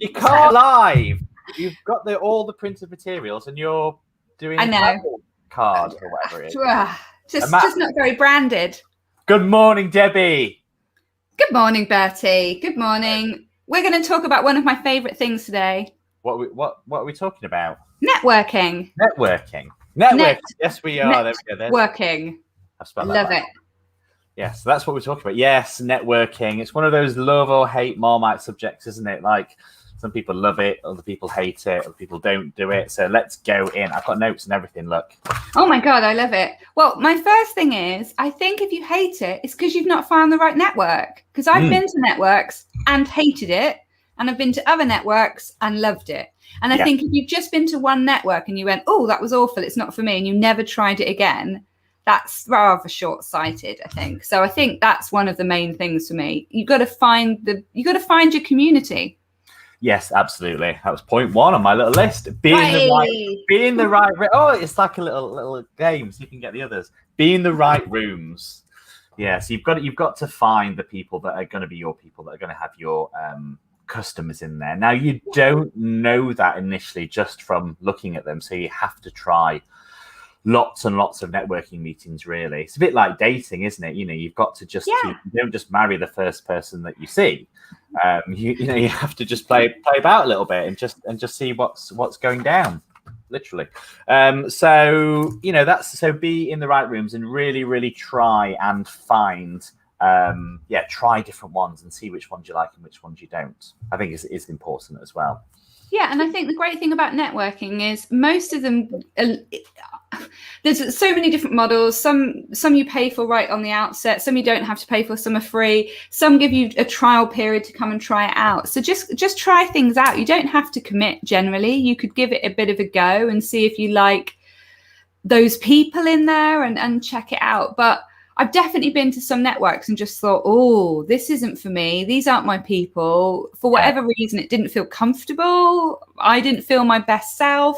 You can't live. You've got all the printed materials, and you're doing a card or whatever it is. Just not very branded. Good morning, Debbie. Good morning, Bertie. Good morning. We're going to talk about one of my favourite things today. What are we talking about? Networking. Yes, we are. There we go. Networking. I love it. Yes, that's what we're talking about. Yes, networking. It's one of those love or hate Marmite subjects, isn't it? Like, some people love it, other people hate it, other people don't do it. So let's go in. I've got notes and everything, look. Oh my God, I love it. Well, my first thing is, I think if you hate it, it's because you've not found the right network. Because I've been to networks and hated it, and I've been to other networks and loved it. And I think if you've just been to one network and you went, oh, that was awful, it's not for me, and you never tried it again, that's rather short-sighted, I think. So I think that's one of the main things for me. You've got to find your community. Yes, absolutely. That was point one on my little list. Being the right. Oh, it's like a little game, so you can get the others. Be in the right rooms. Yeah, so you've got to find the people that are going to be your people, that are going to have your customers in there. Now, you don't know that initially just from looking at them, so you have to try lots and lots of networking meetings. Really, it's a bit like dating, isn't it? You've got to just you don't just marry the first person that you see. You have to just play about a little bit and just see what's going down, literally. So be in the right rooms and really try and find try different ones and see which ones you like and which ones you don't. I think it's important as well. Yeah, and I think the great thing about networking is most of them, there's so many different models. Some you pay for right on the outset. Some you don't have to pay for. Some are free. Some give you a trial period to come and try it out. So just try things out. You don't have to commit generally. You could give it a bit of a go and see if you like those people in there and check it out. But I've definitely been to some networks and just thought, oh, this isn't for me. These aren't my people. For whatever reason, it didn't feel comfortable. I didn't feel my best self.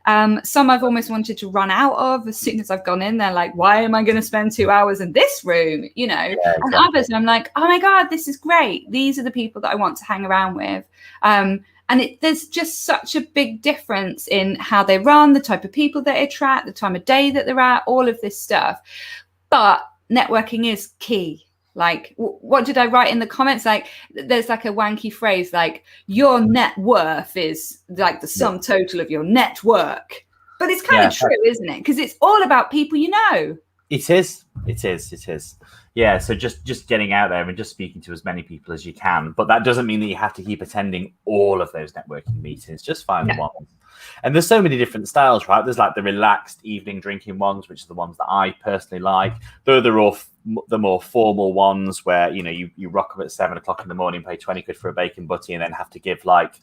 Some I've almost wanted to run out of as soon as I've gone in there. Like, why am I going to spend 2 hours in this room? And others, I'm like, oh my God, this is great. These are the people that I want to hang around with. There's just such a big difference in how they run, the type of people they attract, the time of day that they're at, all of this stuff. But networking is key. Like, what did I write in the comments? Like, there's like a wanky phrase, like, your net worth is like the sum total of your network. But it's kind of true, isn't it? Because it's all about people you know. It is. Yeah, so just getting out there and just speaking to as many people as you can. But that doesn't mean that you have to keep attending all of those networking meetings. Just find the one. And there's so many different styles, right? There's like the relaxed evening drinking ones, which are the ones that I personally like. They're the more formal ones where, you rock up at 7 o'clock in the morning, pay 20 quid for a bacon butty, and then have to give like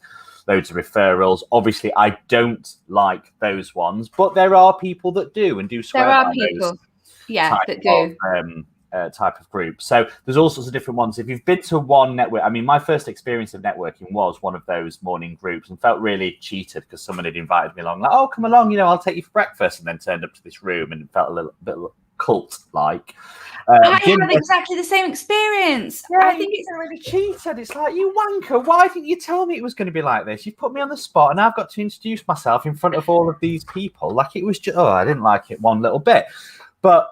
loads of referrals. Obviously, I don't like those ones, but there are people that do and do swear by those. There are people, that do. Type of group. So there's all sorts of different ones. If you've been to one network, I mean, my first experience of networking was one of those morning groups, and felt really cheated because someone had invited me along, like, oh, come along, I'll take you for breakfast, and then turned up to this room and felt a little bit cult-like. I had exactly the same experience. Yeah, I think it's really cheated. It's like, you wanker, why didn't you tell me it was going to be like this? You put me on the spot and I've got to introduce myself in front of all of these people. Like, it was just, I didn't like it one little bit. But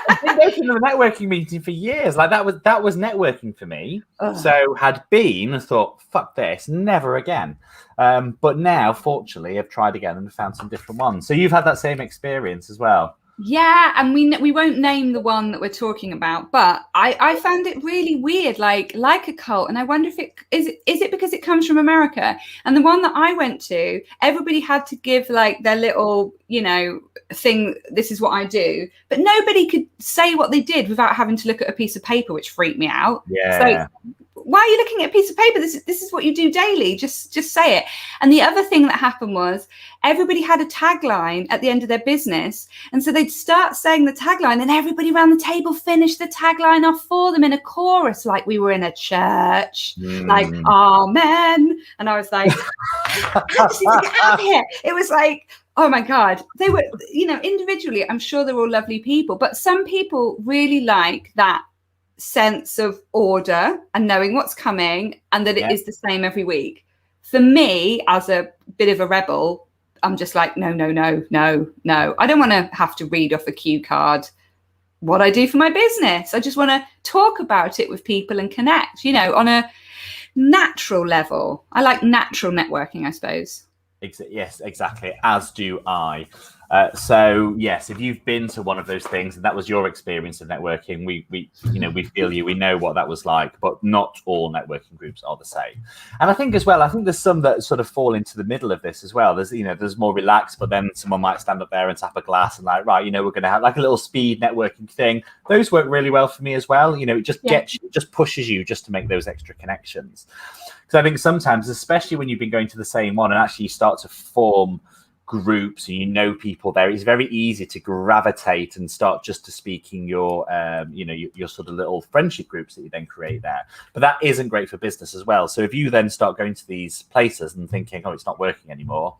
I've been going to the networking meeting for years. Like, that was networking for me. So had been and thought, fuck this, never again. But now, fortunately, I've tried again and found some different ones. So you've had that same experience as well. Yeah, and we won't name the one that we're talking about, but I found it really weird, like a cult. And I wonder if it is because it comes from America. And the one that I went to, everybody had to give like their little, thing. This is what I do, but nobody could say what they did without having to look at a piece of paper, which freaked me out. Yeah. So, why are you looking at a piece of paper? This is what you do daily. Just say it. And the other thing that happened was everybody had a tagline at the end of their business. And so they'd start saying the tagline and everybody around the table finished the tagline off for them in a chorus, like we were in a church, like, amen. And I was like, I just need to get out of here. It was like, oh my God, they were, individually, I'm sure they're all lovely people, but some people really like that sense of order and knowing what's coming and that it is the same every week. For me, as a bit of a rebel, I'm just like, no. I don't want to have to read off a cue card what I do for my business. I just want to talk about it with people and connect, on a natural level. I like natural networking, I suppose. Yes, exactly. As do I. So yes, if you've been to one of those things and that was your experience of networking, we feel you. We know what that was like, but not all networking groups are the same. And I think as well, there's some that sort of fall into the middle of this as well. There's more relaxed, but then someone might stand up there and tap a glass and like, right, we're going to have like a little speed networking thing. Those work really well for me as well. It just just pushes you just to make those extra connections. Because I think sometimes, especially when you've been going to the same one and actually you start to form groups and people there, it's very easy to gravitate and start just to speaking your your sort of little friendship groups that you then create there. But that isn't great for business as well. So if you then start going to these places and thinking, oh, it's not working anymore,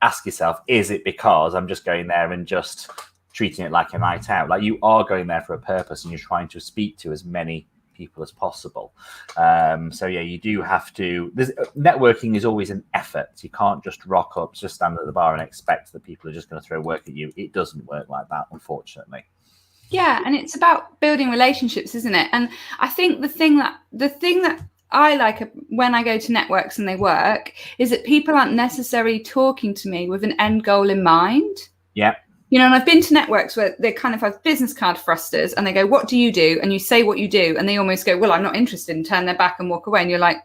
ask yourself, is it because I'm just going there and just treating it like a night out? Like, you are going there for a purpose and you're trying to speak to as many people as possible. So yeah, you do have to. Networking is always an effort. You can't just rock up, just stand at the bar and expect that people are just going to throw work at you. It doesn't work like that, unfortunately. Yeah, and it's about building relationships, isn't it? And I think the thing that I like when I go to networks and they work is that people aren't necessarily talking to me with an end goal in mind. Yeah. And I've been to networks where they kind of have business card thrusters and they go, what do you do? And you say what you do. And they almost go, well, I'm not interested, and turn their back and walk away. And you're like,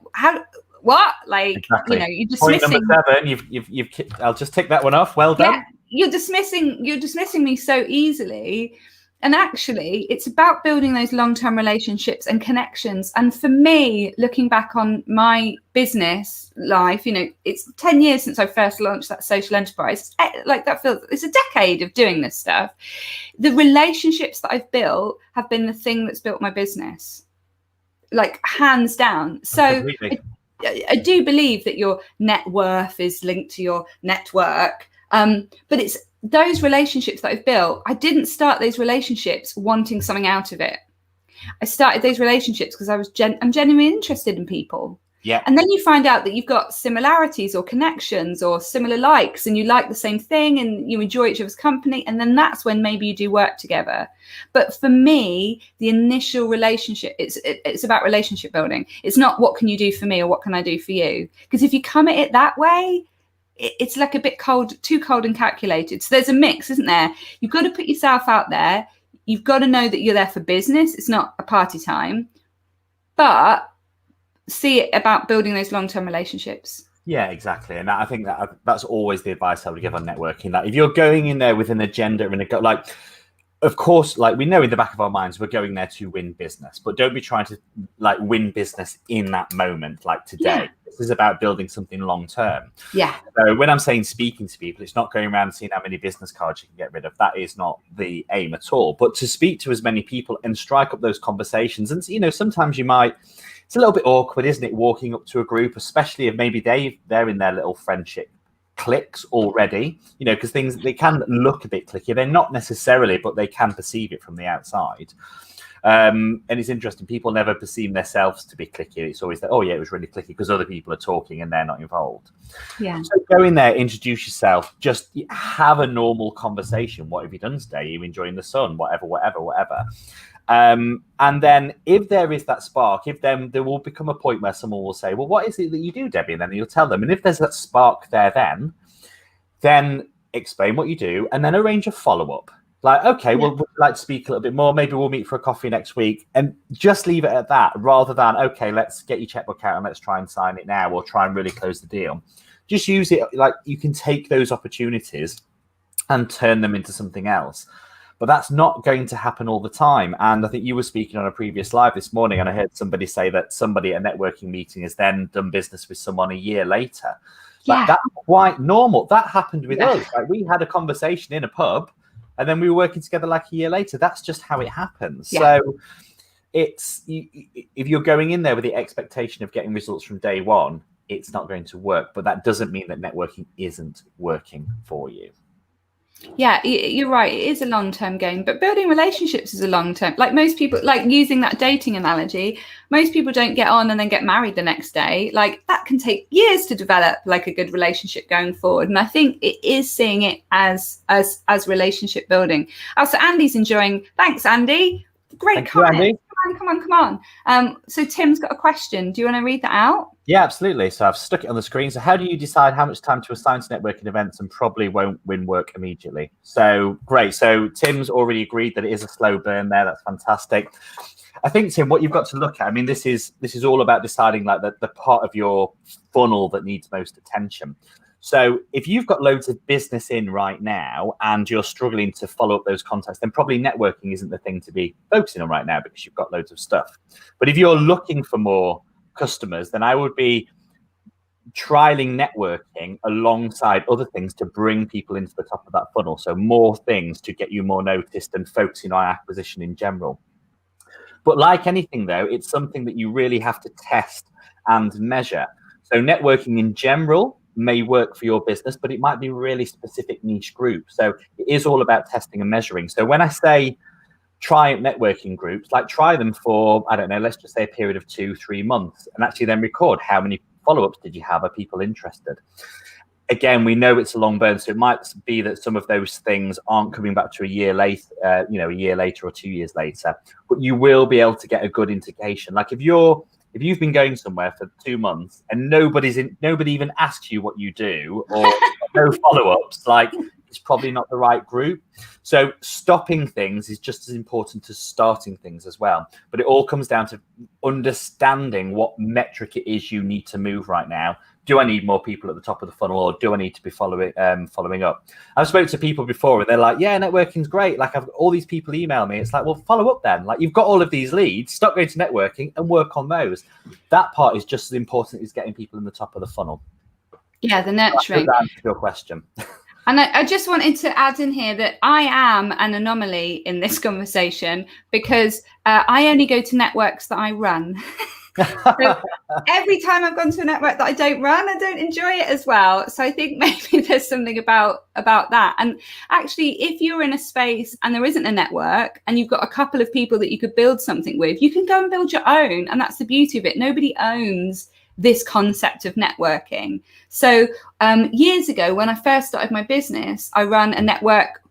what? Like, exactly. You're dismissing. Point number 7, you've I'll just tick that one off. Well done. Yeah, you're dismissing me so easily. And actually, it's about building those long-term relationships and connections. And for me, looking back on my business life, it's 10 years since I first launched that social enterprise. It's a decade of doing this stuff. The relationships that I've built have been the thing that's built my business, like hands down. So I do believe that your net worth is linked to your network. But it's those relationships that I've built. I didn't start those relationships wanting something out of it. I started those relationships because I'm genuinely interested in people. Yeah. And then you find out that you've got similarities or connections or similar likes, and you like the same thing and you enjoy each other's company. And then that's when maybe you do work together. But for me, the initial relationship, it's about relationship building. It's not what can you do for me or what can I do for you? Because if you come at it that way, it's like a bit too cold and calculated. So there's a mix, isn't there? You've got to put yourself out there. You've got to know that you're there for business. It's not a party time, but see it about building those long-term relationships. Yeah, exactly. And I think that's always the advice I would give on networking. That if you're going in there with an agenda and of course, like, we know in the back of our minds, we're going there to win business, but don't be trying to like win business in that moment, like today. Yeah. This is about building something long term. Yeah. So when I'm saying speaking to people, it's not going around and seeing how many business cards you can get rid of. That is not the aim at all. But to speak to as many people and strike up those conversations. And sometimes it's a little bit awkward, isn't it, walking up to a group, especially if maybe they're in their little friendship clicks already, because they can look a bit clicky. They're not necessarily, but they can perceive it from the outside. And it's interesting, people never perceive themselves to be clicky. It's always that, oh yeah, it was really clicky because other people are talking and they're not involved. Yeah. So go in there, introduce yourself, just have a normal conversation. What have you done today? Are you enjoying the sun? Whatever. And then if there is that spark, there will become a point where someone will say, well, what is it that you do, Debbie? And then you'll tell them. And if there's that spark there, then explain what you do and then arrange a follow-up. Like, okay, well, we'd like to speak a little bit more. Maybe we'll meet for a coffee next week, and just leave it at that rather than, okay, let's get your checkbook out and let's try and sign it now or try and really close the deal. Just use it. Like, you can take those opportunities and turn them into something else. But that's not going to happen all the time. And I think you were speaking on a previous live this morning, and I heard somebody say that somebody at a networking meeting has then done business with someone a year later. Like, that's quite normal. That happened with us. Like, we had a conversation in a pub, and then we were working together like a year later. That's just how it happens. Yeah. So if you're going in there with the expectation of getting results from day one, it's not going to work. But that doesn't mean that networking isn't working for you. Yeah, you're right. It is a long-term game, but building relationships is a long-term. Like most people, like using that dating analogy, most people don't get on and then get married the next day. Like that can take years to develop like a good relationship going forward. And I think it is seeing it as relationship building. Oh, so Andy's enjoying. Thanks, Andy. Great comment. Come on. So Tim's got a question. Do you want to read that out? Yeah, absolutely. So I've stuck it on the screen. So how do you decide how much time to assign to networking events and probably won't win work immediately? So great. So Tim's already agreed that it is a slow burn there. That's fantastic. I think, Tim, what you've got to look at, I mean, this is all about deciding like the part of your funnel that needs most attention. So if you've got loads of business in right now and you're struggling to follow up those contacts, then probably networking isn't the thing to be focusing on right now because you've got loads of stuff. But if you're looking for more customers, then I would be trialing networking alongside other things to bring people into the top of that funnel. So more things to get you more noticed and focusing on acquisition in general. But like anything, though, it's something that you really have to test and measure. So networking in general may work for your business, but it might be a really specific niche group. So it is all about testing and measuring. So when I say try networking groups, like try them for, I don't know, let's just say a period of 2-3 months and actually then record how many follow-ups did you have? Are people interested? Again, we know it's a long burn, so it might be that some of those things aren't coming back to a year later, a year later or 2 years later, but you will be able to get a good indication. Like if you've been going somewhere for 2 months and nobody even asks you what you do or no follow-ups, like it's probably not the right group. So stopping things is just as important as starting things as well. But it all comes down to understanding what metric it is you need to move right now. Do I need more people at the top of the funnel, or do I need to be following up? I've spoken to people before and they're like, yeah, networking's great. Like I've got all these people email me. It's like, well, follow up then. Like you've got all of these leads, stop going to networking and work on those. That part is just as important as getting people in the top of the funnel. Yeah, the nurturing. That answers your question. And I just wanted to add in here that I am an anomaly in this conversation because I only go to networks that I run. So every time I've gone to a network that I don't run, I don't enjoy it as well. So I think maybe there's something about that. And actually, if you're in a space and there isn't a network and you've got a couple of people that you could build something with, you can go and build your own. And that's the beauty of it. Nobody owns this concept of networking. So years ago, when I first started my business, I ran a network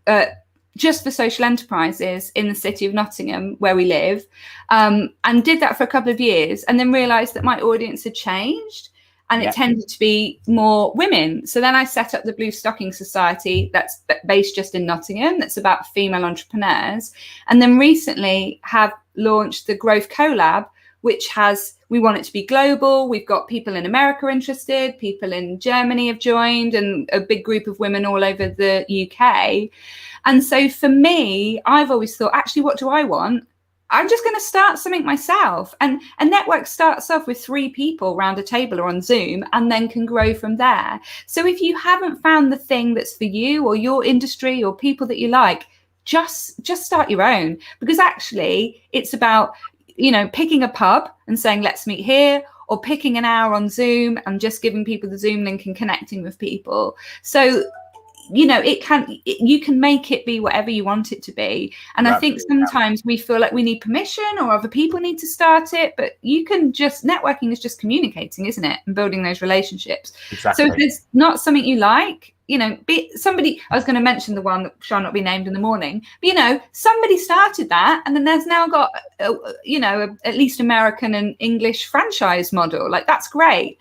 just for social enterprises in the city of Nottingham, where we live, and did that for a couple of years, and then realized that my audience had changed and it tended to be more women. So then I set up the Blue Stocking Society that's based just in Nottingham, that's about female entrepreneurs, and then recently have launched the Growth Collab, which we want it to be global. We've got people in America interested, people in Germany have joined, and a big group of women all over the UK. And so for me, I've always thought, actually, what do I want? I'm just going to start something myself. And a network starts off with 3 people around a table or on Zoom and then can grow from there. So if you haven't found the thing that's for you or your industry or people that you like, just start your own, because actually it's about, picking a pub and saying, let's meet here, or picking an hour on Zoom and just giving people the Zoom link and connecting with people. So, you can make it be whatever you want it to be. And I think sometimes we feel like we need permission or other people need to start it, but networking is just communicating, isn't it? And building those relationships. Exactly. So if there's not something you like, be somebody, I was going to mention the one that shall not be named in the morning, but somebody started that, and then there's now got at least American and English franchise model. Like that's great.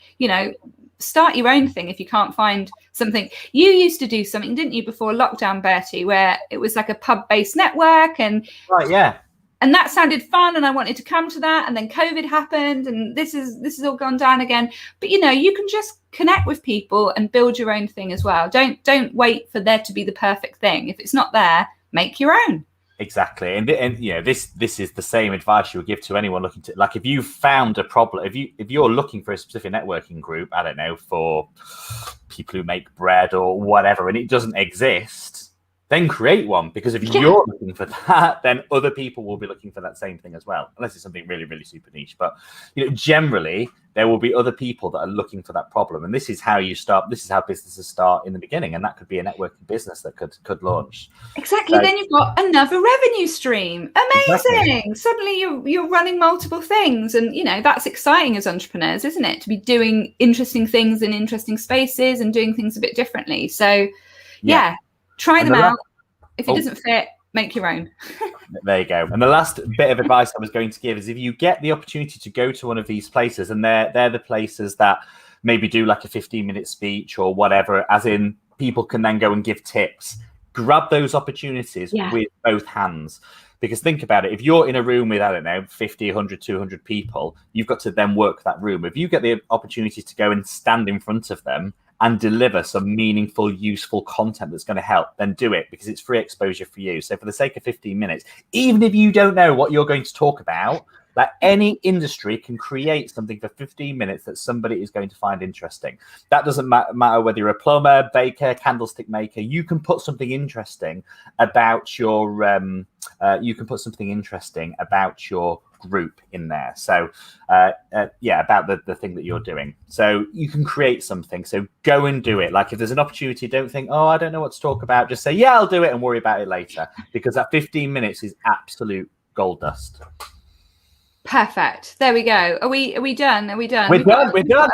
Start your own thing if you can't find something. You used to do something, didn't you, before lockdown, Bertie, where it was like a pub-based network, and right, yeah. And that sounded fun, and I wanted to come to that, and then COVID happened, and this is all gone down again. But you can just connect with people and build your own thing as well. Don't wait for there to be the perfect thing. If it's not there, make your own. Exactly, and this is the same advice you would give to anyone looking to, like, if you found a problem, if you're looking for a specific networking group, I don't know, for people who make bread or whatever, and it doesn't exist, then create one, because if you're looking for that, then other people will be looking for that same thing as well, unless it's something really, really super niche. But generally there will be other people that are looking for that problem, and this is how you start. This is how businesses start in the beginning, and that could be a networking business that could launch. Exactly. So, then you've got another revenue stream. Amazing. Exactly. Suddenly you're running multiple things, and that's exciting as entrepreneurs, isn't it? To be doing interesting things in interesting spaces and doing things a bit differently. So yeah. Try them out. If it doesn't fit, make your own. There you go. And the last bit of advice I was going to give is, if you get the opportunity to go to one of these places, and they're the places that maybe do like a 15-minute speech or whatever, as in people can then go and give tips, grab those opportunities with both hands. Because think about it, if you're in a room with, I don't know, 50, 100, 200 people, you've got to then work that room. If you get the opportunity to go and stand in front of them and deliver some meaningful, useful content that's going to help, then do it, because it's free exposure for you. So for the sake of 15 minutes, even if you don't know what you're going to talk about, like any industry can create something for 15 minutes that somebody is going to find interesting. That doesn't matter whether you're a plumber, baker, candlestick maker. You can put something interesting about your group in there. So about the thing that you're doing. So you can create something. So go and do it. Like if there's an opportunity, don't think, oh, I don't know what to talk about. Just say, yeah, I'll do it, and worry about it later, because that 15 minutes is absolute gold dust. Perfect. There we go. Are we done? We're done. We're done.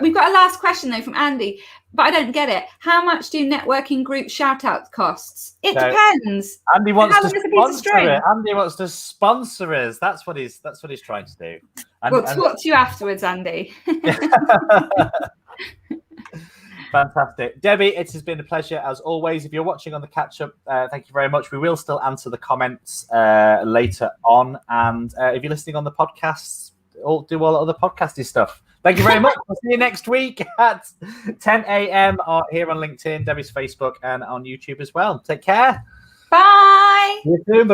We've got a last question though from Andy, but I don't get it. How much do networking group shout outs costs? It depends. Andy wants to sponsor it. Andy wants to sponsor us. That's what he's trying to do. We'll talk to you afterwards, Andy. Fantastic. Debbie, it has been a pleasure as always. If you're watching on the catch-up, thank you very much. We will still answer the comments later on. And if you're listening on the podcasts, do all the other podcasty stuff. Thank you very much. We'll see you next week at 10 a.m. here on LinkedIn, Debbie's Facebook, and on YouTube as well. Take care. Bye. See you soon.